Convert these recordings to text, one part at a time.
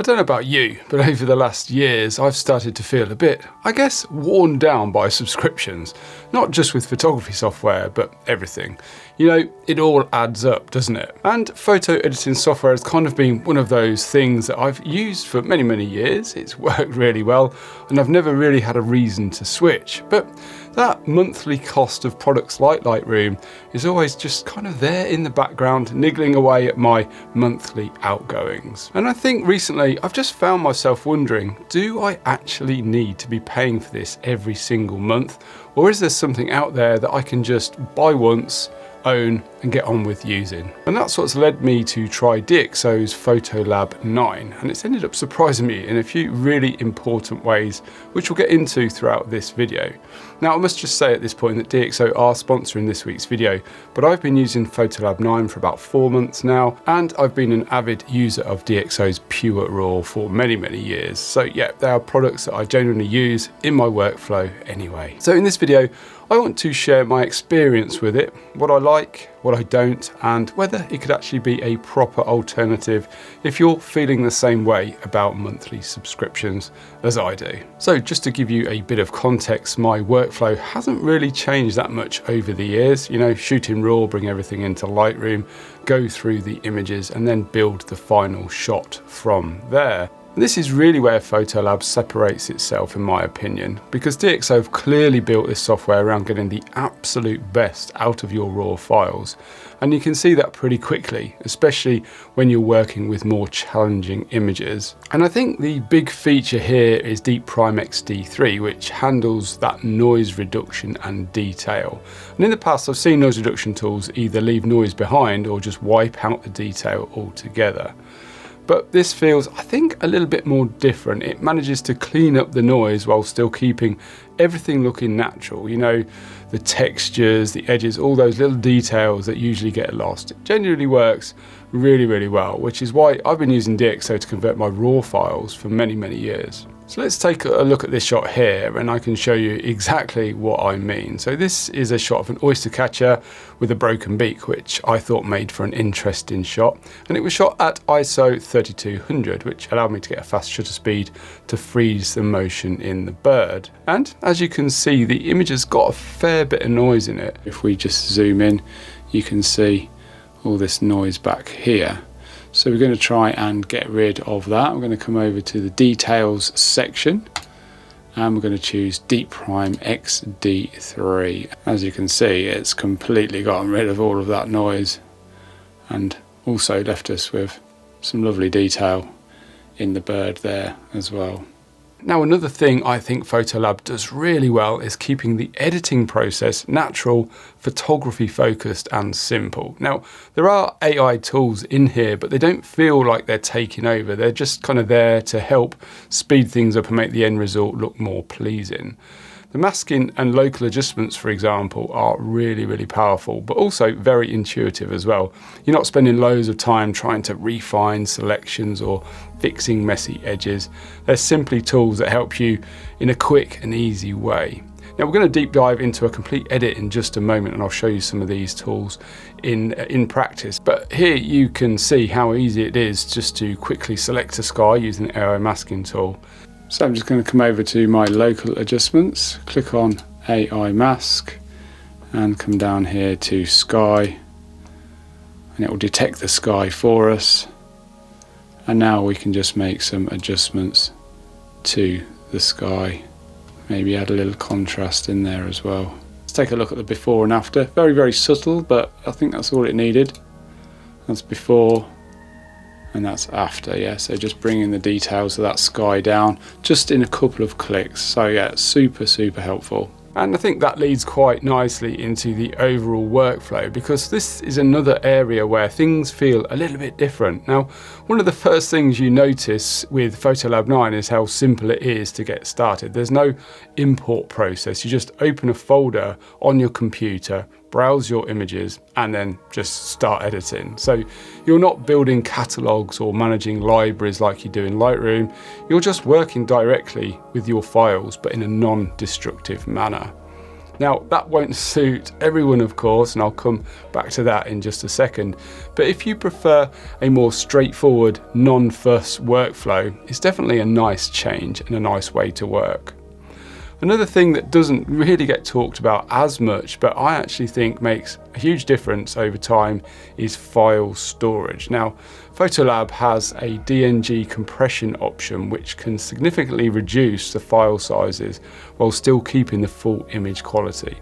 I don't know about you, but over the last years, I've started to feel a bit, I guess, worn down by subscriptions. Not just with photography software, but everything. You know, it all adds up, doesn't it? And photo editing software has kind of been one of those things that I've used for many, many years. It's worked really well, and I've never really had a reason to switch. But that monthly cost of products like Lightroom is always just kind of there in the background, niggling away at my monthly outgoings. And I think recently I've just found myself wondering, do I actually need to be paying for this every single month? Or is there something out there that I can just buy once, own and get on with using? And that's what's led me to try DxO's PhotoLab 9, and it's ended up surprising me in a few really important ways, which we'll get into throughout this video. Now I must just say at this point that DxO are sponsoring this week's video, but I've been using PhotoLab 9 for about 4 months now, and I've been an avid user of DxO's Pure RAW for many, many years. So yeah, they are products that I genuinely use in my workflow anyway. So in this video, I want to share my experience with it, what I like, what I don't, and whether it could actually be a proper alternative if you're feeling the same way about monthly subscriptions as I do. So just to give you a bit of context, my workflow hasn't really changed that much over the years. You know, shoot in RAW, bring everything into Lightroom, go through the images and then build the final shot from there. This is really where PhotoLab separates itself, in my opinion, because DxO have clearly built this software around getting the absolute best out of your RAW files. And you can see that pretty quickly, especially when you're working with more challenging images. And I think the big feature here is Deep Prime XD3, which handles that noise reduction and detail. And in the past, I've seen noise reduction tools either leave noise behind or just wipe out the detail altogether. But this feels, I think, a little bit more different. It manages to clean up the noise while still keeping everything looking natural. You know, the textures, the edges, all those little details that usually get lost. It genuinely works really, really well, which is why I've been using DxO to convert my RAW files for many, many years. So let's take a look at this shot here and I can show you exactly what I mean. So this is a shot of an oyster catcher with a broken beak, which I thought made for an interesting shot. And it was shot at ISO 3200, which allowed me to get a fast shutter speed to freeze the motion in the bird. And as you can see, the image has got a fair bit of noise in it. If we just zoom in, you can see all this noise back here. So we're going to try and get rid of that. We're going to come over to the details section and we're going to choose Deep Prime XD3. As you can see, it's completely gotten rid of all of that noise and also left us with some lovely detail in the bird there as well. Now, another thing I think PhotoLab does really well is keeping the editing process natural, photography focused and simple. Now, there are AI tools in here, but they don't feel like they're taking over. They're just kind of there to help speed things up and make the end result look more pleasing. The masking and local adjustments, for example, are really, really powerful, but also very intuitive as well. You're not spending loads of time trying to refine selections or fixing messy edges. They're simply tools that help you in a quick and easy way. Now we're going to deep dive into a complete edit in just a moment and I'll show you some of these tools in practice. But here you can see how easy it is just to quickly select a sky using the AI masking tool. So I'm just going to come over to my local adjustments, click on AI mask and come down here to sky and it will detect the sky for us. And now we can just make some adjustments to the sky. Maybe add a little contrast in there as well. Let's take a look at the before and after. Very, very subtle, but I think that's all it needed. That's before. And that's after, yeah, so just bringing the details of that sky down just in a couple of clicks. So yeah, super, super helpful. And I think that leads quite nicely into the overall workflow, because this is another area where things feel a little bit different. Now, one of the first things you notice with PhotoLab 9 is how simple it is to get started. There's no import process. You just open a folder on your computer, browse your images, and then just start editing. So you're not building catalogs or managing libraries like you do in Lightroom. You're just working directly with your files, but in a non-destructive manner. Now, that won't suit everyone, of course, and I'll come back to that in just a second. But if you prefer a more straightforward, non-fuss workflow, it's definitely a nice change and a nice way to work. Another thing that doesn't really get talked about as much, but I actually think makes a huge difference over time, is file storage. Now, PhotoLab has a DNG compression option which can significantly reduce the file sizes while still keeping the full image quality.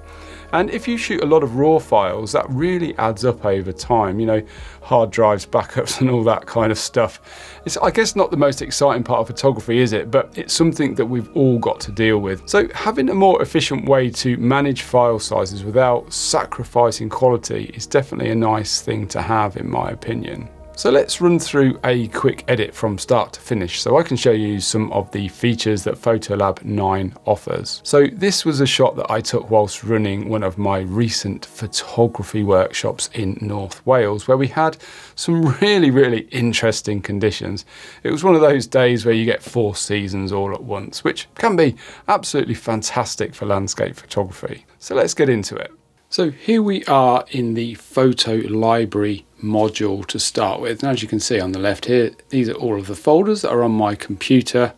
And if you shoot a lot of raw files, that really adds up over time, you know, hard drives, backups and all that kind of stuff. It's, I guess, not the most exciting part of photography, is it? But it's something that we've all got to deal with. So having a more efficient way to manage file sizes without sacrificing quality is definitely a nice thing to have, in my opinion. So let's run through a quick edit from start to finish so I can show you some of the features that PhotoLab 9 offers. So this was a shot that I took whilst running one of my recent photography workshops in North Wales, where we had some really interesting conditions. It was one of those days where you get 4 seasons all at once, which can be absolutely fantastic for landscape photography. So let's get into it. So here we are in the photo library module to start with. And as you can see on the left here, these are all of the folders that are on my computer,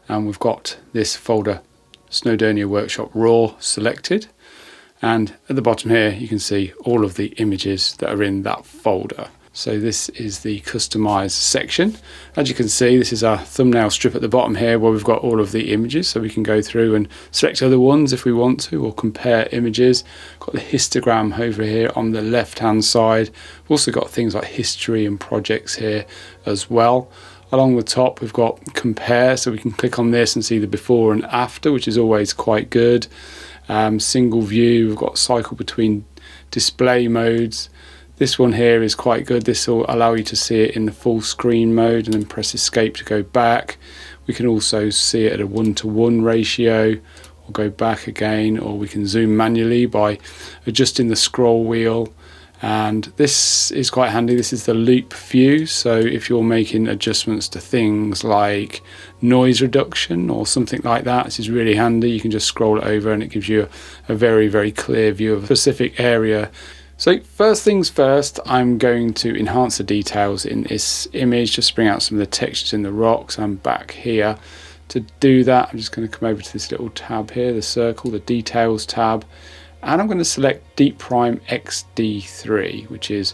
and we've got this folder Snowdonia Workshop Raw selected, and at the bottom here you can see all of the images that are in that folder. So this is the customize section. As you can see, this is our thumbnail strip at the bottom here where we've got all of the images, so we can go through and select other ones if we want to, or compare images. Got the histogram over here on the left hand side. We've also got things like history and projects here as well. Along the top we've got compare, so we can click on this and see the before and after, which is always quite good. Single view, we've got cycle between display modes. This one here is quite good. This will allow you to see it in the full screen mode and then press escape to go back. We can also see it at a 1:1 ratio, or go back again, or we can zoom manually by adjusting the scroll wheel. And this is quite handy. This is the loop view, so if you're making adjustments to things like noise reduction or something like that, this is really handy. You can just scroll it over and it gives you a very clear view of a specific area. So first things first, I'm going to enhance the details in this image, just bring out some of the textures in the rocks. I'm back here. To do that, I'm just going to come over to this little tab here, the circle, the details tab, and I'm going to select Deep Prime XD3, which is,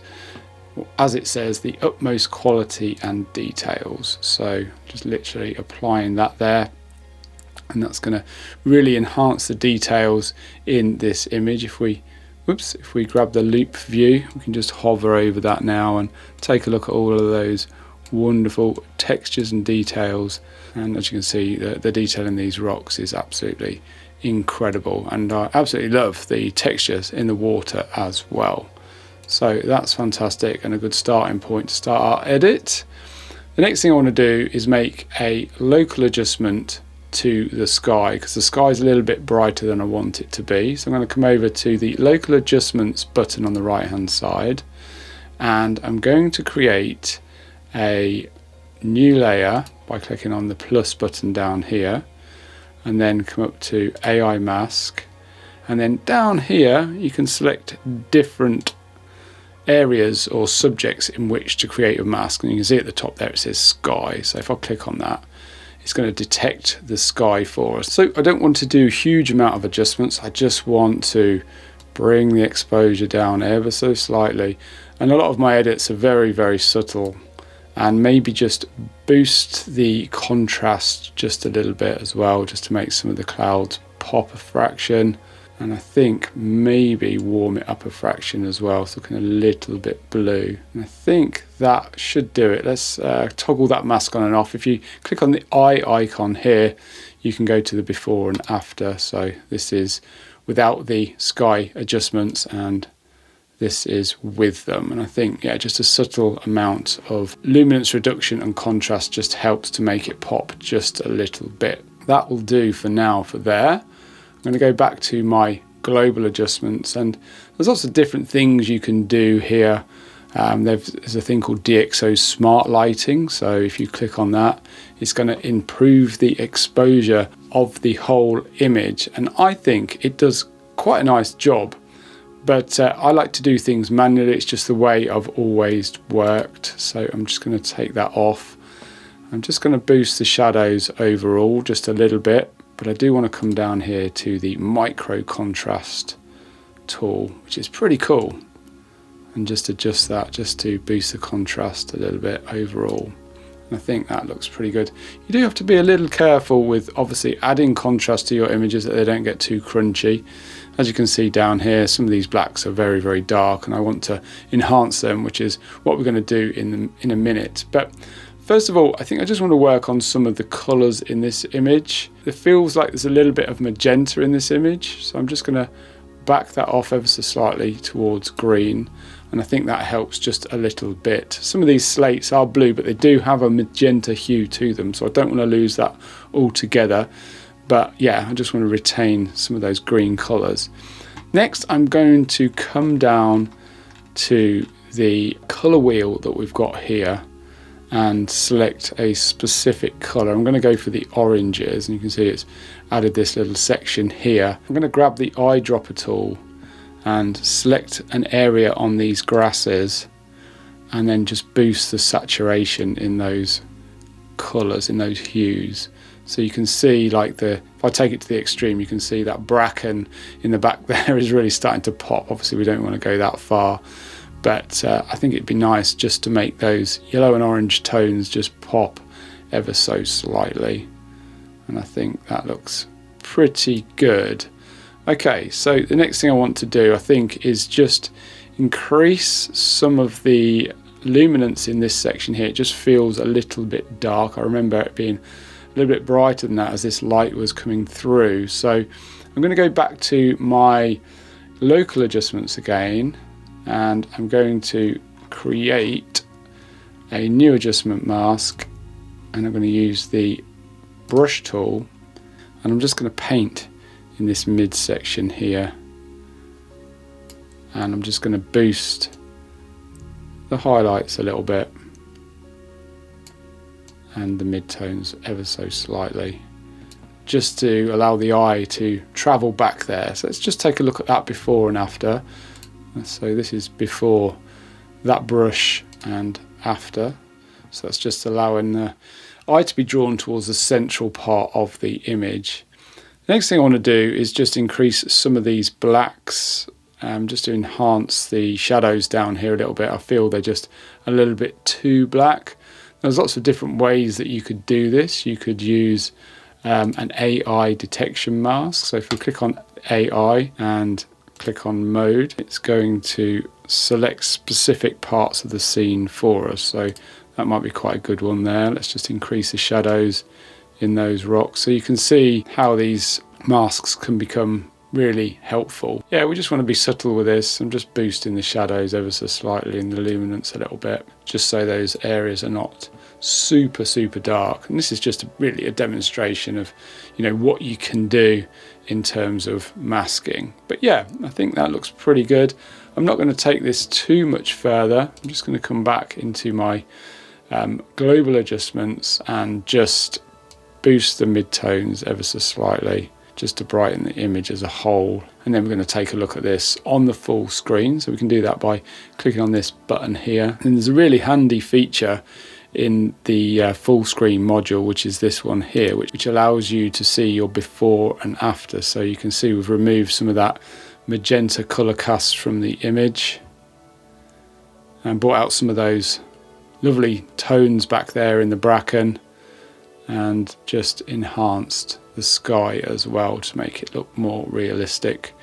as it says, the utmost quality and details. So just literally applying that there, and that's going to really enhance the details in this image. If we grab the loop view, we can just hover over that now and take a look at all of those wonderful textures and details. And as you can see, the detail in these rocks is absolutely incredible, and I absolutely love the textures in the water as well. So that's fantastic and a good starting point to start our edit. The next thing I want to do is make a local adjustment to the sky, because the sky is a little bit brighter than I want it to be. So I'm going to come over to the local adjustments button on the right hand side, and I'm going to create a new layer by clicking on the plus button down here, and then come up to AI mask, and then down here you can select different areas or subjects in which to create a mask, and you can see at the top there it says sky. So if I click on that, it's going to detect the sky for us. So I don't want to do a huge amount of adjustments. I just want to bring the exposure down ever so slightly. And a lot of my edits are very subtle, and maybe just boost the contrast just a little bit as well, just to make some of the clouds pop a fraction. And I think maybe warm it up a fraction as well, so looking a little bit blue. And I think that should do it. Let's toggle that mask on and off. If you click on the eye icon here, you can go to the before and after. So this is without the sky adjustments, and this is with them. And I think, yeah, just a subtle amount of luminance reduction and contrast just helps to make it pop just a little bit. That will do for now for there. I'm going to go back to my global adjustments, and there's lots of different things you can do here. There's a thing called DxO Smart Lighting, so if you click on that, it's going to improve the exposure of the whole image, and I think it does quite a nice job. But I like to do things manually. It's just the way I've always worked. So I'm just going to take that off. I'm just going to boost the shadows overall just a little bit. But I do want to come down here to the micro contrast tool, which is pretty cool. And just adjust that just to boost the contrast a little bit overall. And I think that looks pretty good. You do have to be a little careful with obviously adding contrast to your images that they don't get too crunchy. As you can see down here, some of these blacks are very, very dark, and I want to enhance them, which is what we're going to do in a minute. But first of all, I think I just want to work on some of the colours in this image. It feels like there's a little bit of magenta in this image, so I'm just going to back that off ever so slightly towards green, and I think that helps just a little bit. Some of these slates are blue, but they do have a magenta hue to them, so I don't want to lose that altogether. But yeah, I just want to retain some of those green colours. Next, I'm going to come down to the colour wheel that we've got here and select a specific colour. I'm going to go for the oranges, and you can see it's added this little section here. I'm going to grab the eyedropper tool and select an area on these grasses and then just boost the saturation in those colours, in those hues. So you can see, like, if I take it to the extreme, you can see that bracken in the back there is really starting to pop. Obviously we don't want to go that far, but I think it'd be nice just to make those yellow and orange tones just pop ever so slightly. And I think that looks pretty good. Okay, so the next thing I want to do, I think, is just increase some of the luminance in this section here. It just feels a little bit dark. I remember it being a little bit brighter than that as this light was coming through. So I'm going to go back to my local adjustments again, and I'm going to create a new adjustment mask, and I'm going to use the brush tool, and I'm just going to paint in this midsection here, and I'm just going to boost the highlights a little bit and the midtones ever so slightly, just to allow the eye to travel back there. So let's just take a look at that before and after. So this is before that brush and after. So that's just allowing the eye to be drawn towards the central part of the image. The next thing I want to do is just increase some of these blacks, just to enhance the shadows down here a little bit. I feel they're just a little bit too black. There's lots of different ways that you could do this. You could use an AI detection mask. So if we click on AI and click on mode, it's going to select specific parts of the scene for us. So that might be quite a good one there. Let's just increase the shadows in those rocks. So you can see how these masks can become really helpful. Yeah, we just want to be subtle with this. I'm just boosting the shadows ever so slightly and the luminance a little bit, just so those areas are not super dark. And this is just really a demonstration of, you know, what you can do in terms of masking. But yeah, I think that looks pretty good. I'm not going to take this too much further. I'm just going to come back into my global adjustments and just boost the midtones ever so slightly, just to brighten the image as a whole. And then we're going to take a look at this on the full screen. So we can do that by clicking on this button here. And there's a really handy feature in the full screen module, which is this one here, which allows you to see your before and after. So you can see we've removed some of that magenta color cast from the image and brought out some of those lovely tones back there in the bracken, and just enhanced the sky as well to make it look more realistic.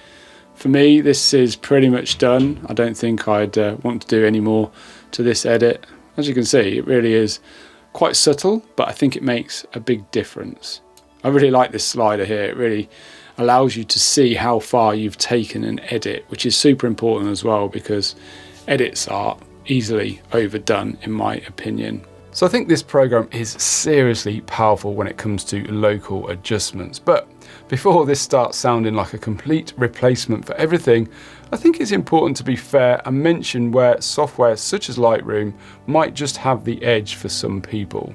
For me, this is pretty much done. I don't think I'd want to do any more to this edit. As you can see, it really is quite subtle, but I think it makes a big difference. I really like this slider here. It really allows you to see how far you've taken an edit, which is super important as well, because edits are easily overdone in my opinion. So I think this program is seriously powerful when it comes to local adjustments. But before this starts sounding like a complete replacement for everything, I think it's important to be fair and mention where software such as Lightroom might just have the edge for some people.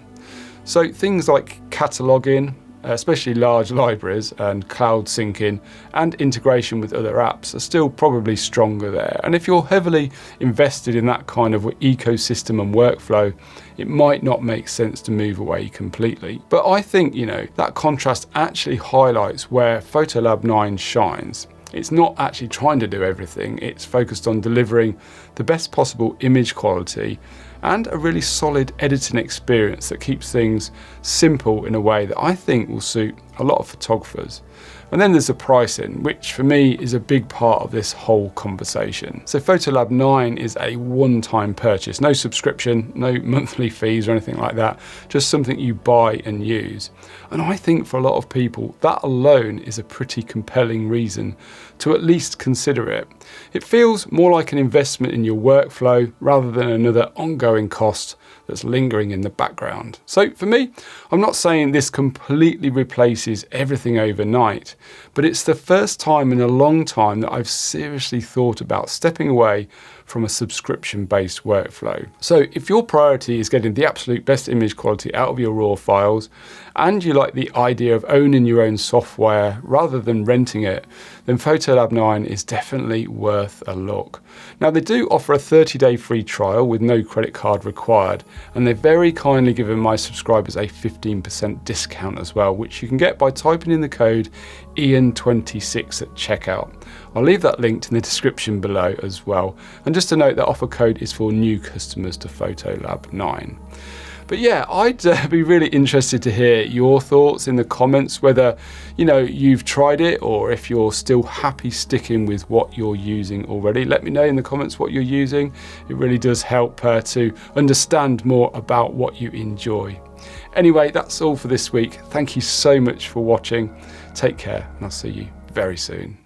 So things like cataloging, especially large libraries, and cloud syncing and integration with other apps are still probably stronger there. And if you're heavily invested in that kind of ecosystem and workflow, it might not make sense to move away completely. But I think, that contrast actually highlights where PhotoLab 9 shines. It's not actually trying to do everything, it's focused on delivering the best possible image quality and a really solid editing experience that keeps things simple in a way that I think will suit a lot of photographers. And then there's the pricing, which for me is a big part of this whole conversation. So PhotoLab 9 is a one-time purchase, no subscription, no monthly fees or anything like that, just something you buy and use. And I think for a lot of people, that alone is a pretty compelling reason to at least consider it. It feels more like an investment in your workflow rather than another ongoing cost that's lingering in the background. So for me, I'm not saying this completely replaces everything overnight, but it's the first time in a long time that I've seriously thought about stepping away from a subscription-based workflow. So if your priority is getting the absolute best image quality out of your raw files, and you like the idea of owning your own software rather than renting it, then PhotoLab 9 is definitely worth a look. Now they do offer a 30-day free trial with no credit card required, and they've very kindly given my subscribers a 15% discount as well, which you can get by typing in the code Ian26 at checkout. I'll leave that linked in the description below as well. And just to note, that offer code is for new customers to PhotoLab 9. But yeah, I'd be really interested to hear your thoughts in the comments, whether you've tried it or if you're still happy sticking with what you're using already. Let me know in the comments what you're using. It really does help to understand more about what you enjoy. Anyway, that's all for this week. Thank you so much for watching. Take care, and I'll see you very soon.